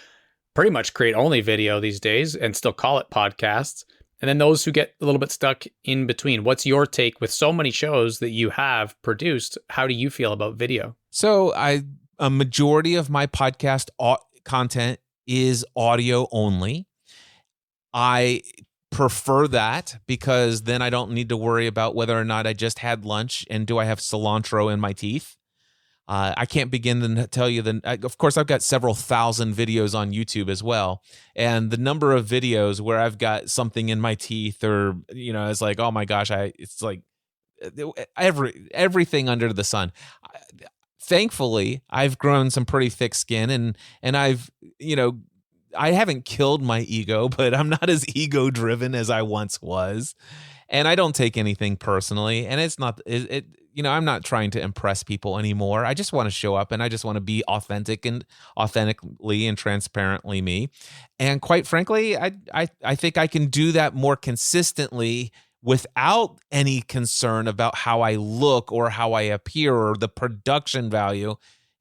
pretty much create only video these days and still call it podcasts. And then those who get a little bit stuck in between. What's your take with so many shows that you have produced? How do you feel about video? So a majority of my podcast content is audio only. I prefer that because then I don't need to worry about whether or not I just had lunch and do I have cilantro in my teeth. I can't begin to tell you of course, I've got several thousand videos on YouTube as well. And the number of videos where I've got something in my teeth or, it's like, oh my gosh, it's like everything under the sun. thankfully, I've grown some pretty thick skin, and I've, I haven't killed my ego, but I'm not as ego driven as I once was. And I don't take anything personally. And it's not, I'm not trying to impress people anymore. I just want to show up and I just want to be authentically and transparently me. And quite frankly, I think I can do that more consistently without any concern about how I look or how I appear or the production value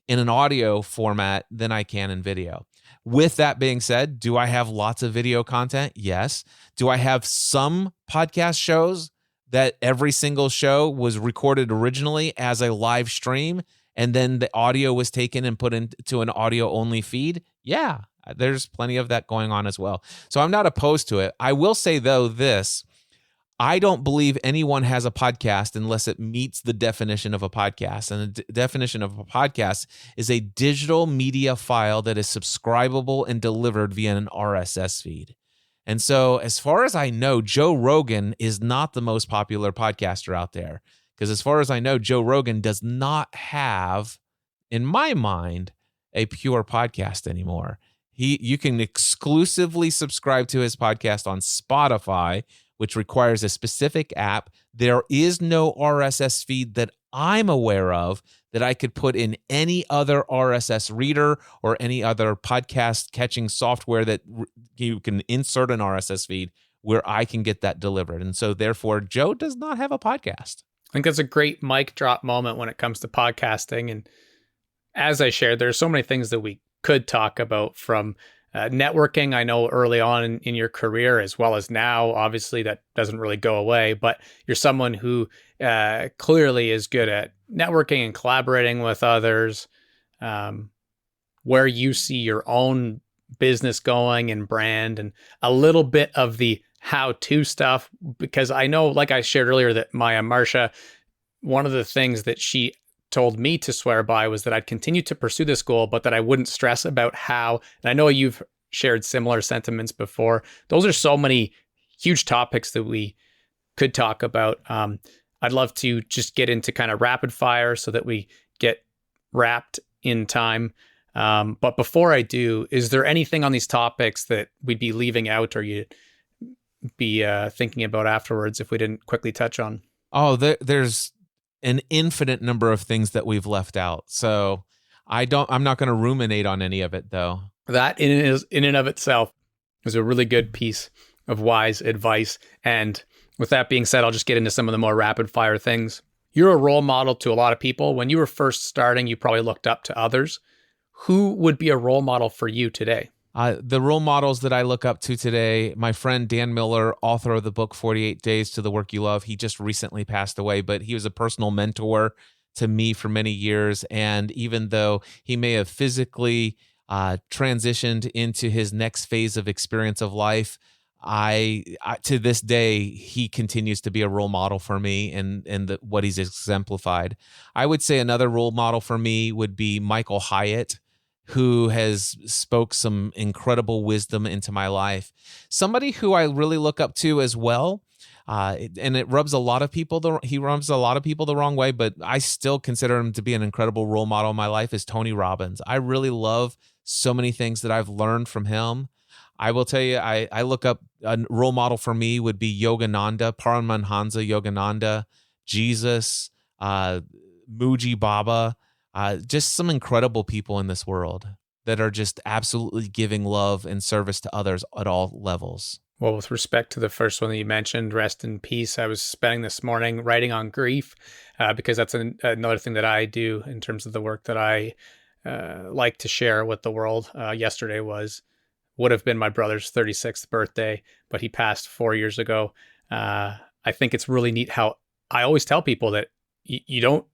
in an audio format than I can in video. With that being said, do I have lots of video content? Yes. Do I have some podcast shows that every single show was recorded originally as a live stream and then the audio was taken and put into an audio only feed? Yeah, there's plenty of that going on as well. So I'm not opposed to it. I will say, though, this. I don't believe anyone has a podcast unless it meets the definition of a podcast. And the definition of a podcast is a digital media file that is subscribable and delivered via an RSS feed. And so, as far as I know, Joe Rogan is not the most popular podcaster out there. Because as far as I know, Joe Rogan does not have, in my mind, a pure podcast anymore. You can exclusively subscribe to his podcast on Spotify, which requires a specific app. There is no RSS feed that I'm aware of that I could put in any other RSS reader or any other podcast catching software that you can insert an RSS feed where I can get that delivered. And so therefore, Joe does not have a podcast. I think that's a great mic drop moment when it comes to podcasting. And as I shared, there's so many things that we could talk about, from networking. I know early on in your career, as well as now, obviously that doesn't really go away, but you're someone who clearly is good at networking and collaborating with others, where you see your own business going and brand, and a little bit of the how-to stuff. Because I know, like I shared earlier, that Maya Marsha, one of the things that she told me to swear by was that I'd continue to pursue this goal, but that I wouldn't stress about how. And I know you've shared similar sentiments before. Those are so many huge topics that we could talk about. I'd love to just get into kind of rapid fire so that we get wrapped in time. But before I do, is there anything on these topics that we'd be leaving out or you'd be thinking about afterwards if we didn't quickly touch on? Oh, there's an infinite number of things that we've left out. So I'm not going to ruminate on any of it, though. That in and of itself is a really good piece of wise advice. And with that being said, I'll just get into some of the more rapid fire things. You're a role model to a lot of people. When you were first starting, you probably looked up to others. Who would be a role model for you today? The role models that I look up to today, my friend Dan Miller, author of the book 48 Days to the Work You Love. He just recently passed away, but he was a personal mentor to me for many years. And even though he may have physically transitioned into his next phase of experience of life, I to this day, he continues to be a role model for me and what he's exemplified. I would say another role model for me would be Michael Hyatt, who has spoke some incredible wisdom into my life. Somebody who I really look up to as well, and it rubs a lot of people. He rubs a lot of people the wrong way, but I still consider him to be an incredible role model in my life. Is Tony Robbins. I really love so many things that I've learned from him. I will tell you, I look up, a role model for me would be Yogananda, Paramahansa Yogananda, Jesus, Muji Baba. Just some incredible people in this world that are just absolutely giving love and service to others at all levels. Well, with respect to the first one that you mentioned, rest in peace, I was spending this morning writing on grief because that's another thing that I do in terms of the work that I like to share with the world. Yesterday would have been my brother's 36th birthday, but he passed 4 years ago. I think it's really neat how I always tell people that you don't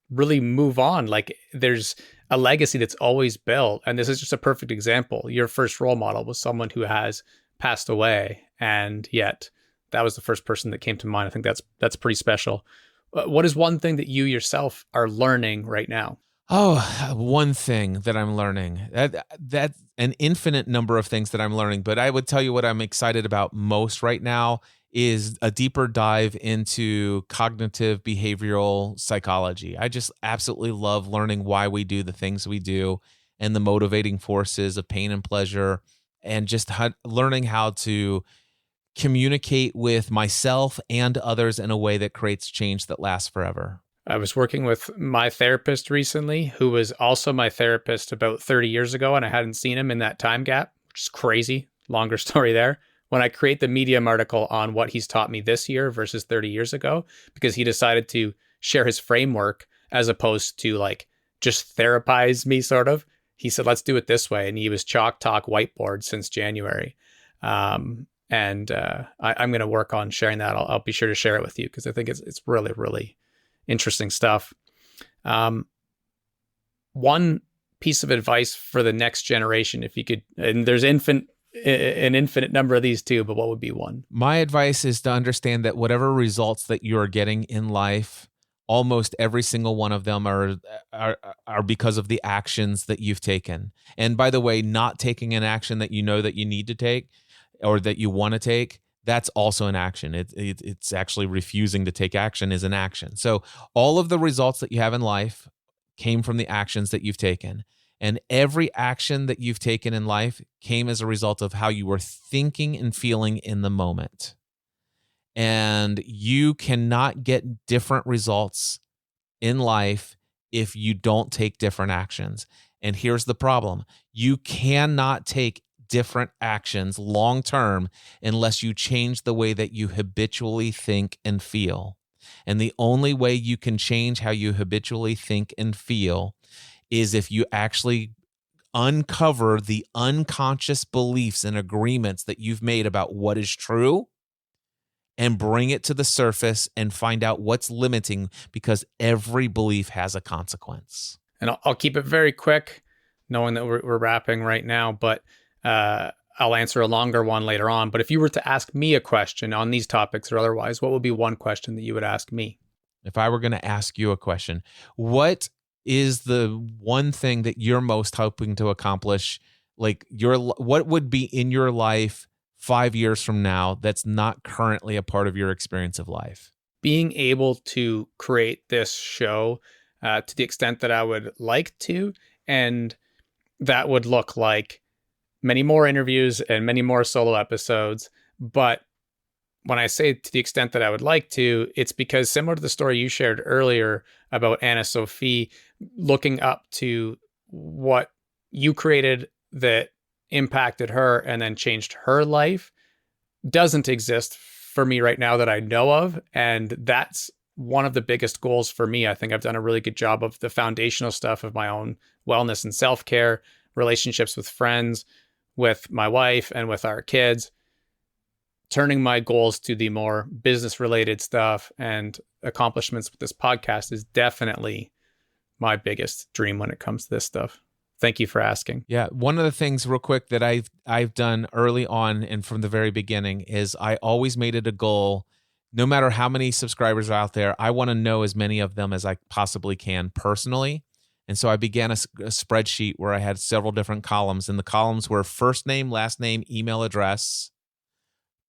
really move on. Like, there's a legacy that's always built. And this is just a perfect example. Your first role model was someone who has passed away, and yet that was the first person that came to mind. I think that's pretty special. What is one thing that you yourself are learning right now? Oh, one thing that I'm learning. That an infinite number of things that I'm learning, but I would tell you what I'm excited about most right now is a deeper dive into cognitive behavioral psychology. I just absolutely love learning why we do the things we do and the motivating forces of pain and pleasure, and just learning how to communicate with myself and others in a way that creates change that lasts forever. I was working with my therapist recently, who was also my therapist about 30 years ago, and I hadn't seen him in that time gap, which is crazy. Longer story there. When I create the Medium article on what he's taught me this year versus 30 years ago, because he decided to share his framework as opposed to like just therapize me, sort of. He said, let's do it this way. And he was chalk talk whiteboard since January. I'm going to work on sharing that. I'll be sure to share it with you because I think it's really, really interesting stuff. One piece of advice for the next generation, if you could, and there's an infinite number of these too, but what would be one? My advice is to understand that whatever results that you are getting in life, almost every single one of them are because of the actions that you've taken. And by the way, not taking an action that you know that you need to take or that you want to take, that's also an action. It's actually refusing to take action is an action. So all of the results that you have in life came from the actions that you've taken. And every action that you've taken in life came as a result of how you were thinking and feeling in the moment. And you cannot get different results in life if you don't take different actions. And here's the problem. You cannot take different actions long term unless you change the way that you habitually think and feel. And the only way you can change how you habitually think and feel is if you actually uncover the unconscious beliefs and agreements that you've made about what is true and bring it to the surface and find out what's limiting, because every belief has a consequence. And I'll keep it very quick, knowing that we're wrapping right now, but I'll answer a longer one later on. But if you were to ask me a question on these topics or otherwise, what would be one question that you would ask me? If I were going to ask you a question, what is the one thing that you're most hoping to accomplish? Like what would be in your life 5 years from now that's not currently a part of your experience of life? Being able to create this show to the extent that I would like to, and that would look like many more interviews and many more solo episodes. But when I say to the extent that I would like to, it's because similar to the story you shared earlier about Anna Sophie, looking up to what you created that impacted her and then changed her life doesn't exist for me right now that I know of. And that's one of the biggest goals for me. I think I've done a really good job of the foundational stuff of my own wellness and self-care, relationships with friends, with my wife, and with our kids. Turning my goals to the more business related stuff and accomplishments with this podcast is definitely my biggest dream when it comes to this stuff. Thank you for asking. Yeah, one of the things real quick that I've done early on and from the very beginning is I always made it a goal, no matter how many subscribers are out there, I want to know as many of them as I possibly can personally. And so I began a spreadsheet where I had several different columns, and the columns were first name, last name, email address,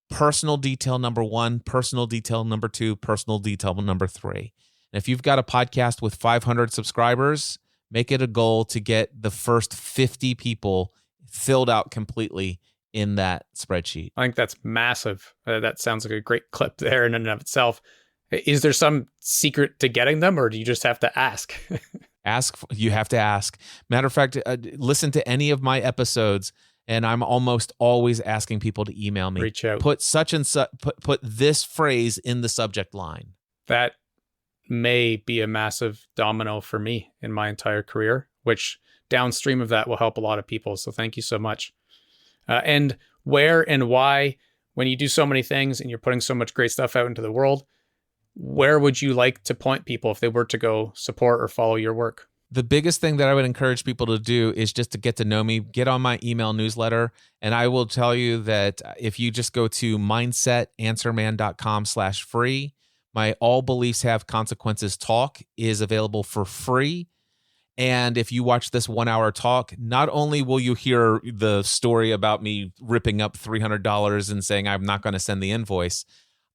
personal detail number 1, personal detail number 2, personal detail number 3. And if you've got a podcast with 500 subscribers, make it a goal to get the first 50 people filled out completely in that spreadsheet. I think that's massive. That sounds like a great clip there in and of itself. Is there some secret to getting them, or do you just have to ask? You have to ask. Matter of fact, listen to any of my episodes, and I'm almost always asking people to email me. Reach out. Put such and such. Put this phrase in the subject line. That may be a massive domino for me in my entire career, which downstream of that will help a lot of people. So thank you so much. And where and why, when you do so many things and you're putting so much great stuff out into the world, where would you like to point people if they were to go support or follow your work? The biggest thing that I would encourage people to do is just to get to know me, get on my email newsletter. And I will tell you that if you just go to mindsetanswerman.com/free, my All Beliefs Have Consequences talk is available for free. And if you watch this 1 hour talk, not only will you hear the story about me ripping up $300 and saying I'm not going to send the invoice,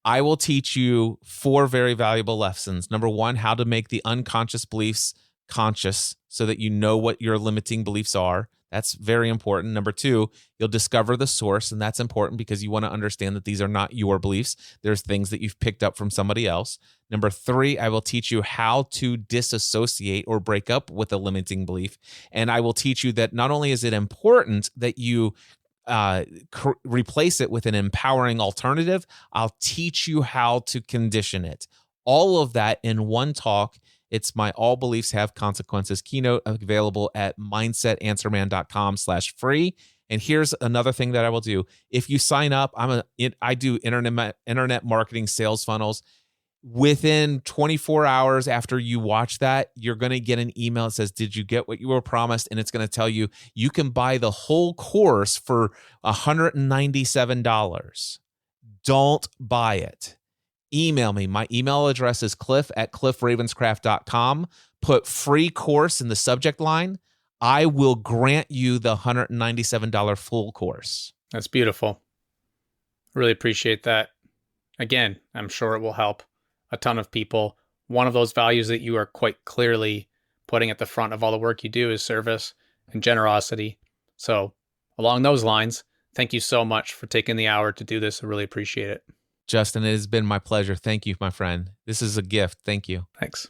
I will teach you 4 very valuable lessons. Number 1, how to make the unconscious beliefs conscious so that you know what your limiting beliefs are. That's very important. Number 2, you'll discover the source, and that's important because you want to understand that these are not your beliefs. There's things that you've picked up from somebody else. Number 3, I will teach you how to disassociate or break up with a limiting belief. And I will teach you that not only is it important that you replace it with an empowering alternative, I'll teach you how to condition it. All of that in one talk. It's my All Beliefs Have Consequences keynote, available at mindsetanswerman.com/free. And here's another thing that I will do. If you sign up, I do internet marketing sales funnels. Within 24 hours after you watch that, you're going to get an email that says, did you get what you were promised? And it's going to tell you, you can buy the whole course for $197. Don't buy it. Email me. My email address is cliff@cliffravenscraft.com. Put free course in the subject line. I will grant you the $197 full course. That's beautiful. Really appreciate that. Again, I'm sure it will help a ton of people. One of those values that you are quite clearly putting at the front of all the work you do is service and generosity. So along those lines, thank you so much for taking the hour to do this. I really appreciate it. Justin, it has been my pleasure. Thank you, my friend. This is a gift. Thank you. Thanks.